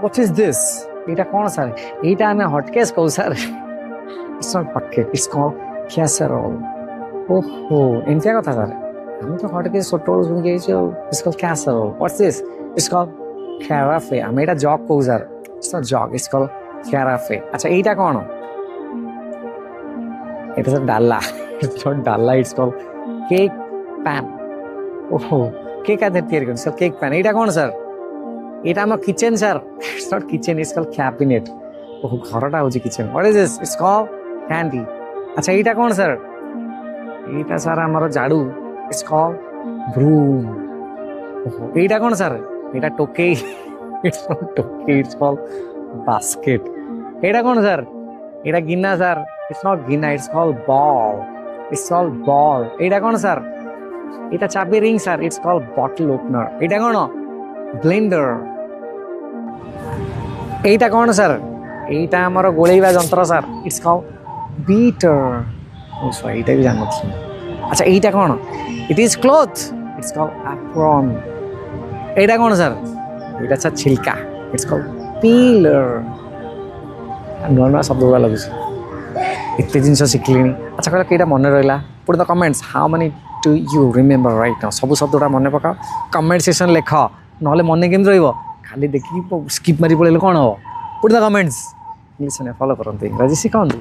What is this? Eta kon sir? Eta ame hotcakes ko sir. It's not hotcake. It's called casserole. Oh, entia kotha sir. Ami to hotcakes sotol sun geicho. It's called casserole. What's this? It's called carafe. Ami eta jog ko sir. It's not jog. It's called carafe. Acha eta kon? It is a dalla. It's not dalla. It's called cake pan. Oh, cake at the theory. It's called cake pan. Eta kon sir? It's a kitchen, sir. It's not kitchen, it's called cabinet. Oh, it's kitchen. What is this? It's called candy. Acha, it's a sir? It's sir, amaro jadu. It's called broom. Oh, it's a sir? It's a toke. It's not toke, it's called basket. It's a sir? It's a ginna, sir. It's not ginna, it's called ball. It's called ball. It's a sir? It's a chabi ring, sir. It's called bottle opener. It's a blender. এইটা কোন sir? এইটা আমার গোলাইবা যন্ত্র sir. It's call bitter. ও sorry, এটা भी জানো তুমি। আচ্ছা এইটা কোন? It is cloth. It's call apron. এইটা কোন স্যার? এটা স্যার ছিলকা। It's call peeler. নূଆ নূଆ শব্দ গুলা লাগুছে। এতে জিনিস শিখলিনি। আচ্ছা কইলা কেটা মনে রইলা? Put the comments how many do you remember right now? সবু শব্দটা মনে পকাও। কমেন্ট সেকশন লেখ। নহলে মনে কেমতি রইব? খালি দেখি স্কিপ মারি পড়লে কোণ হব? Put the comments. English follow করতে ইংরাজি শিখাতে।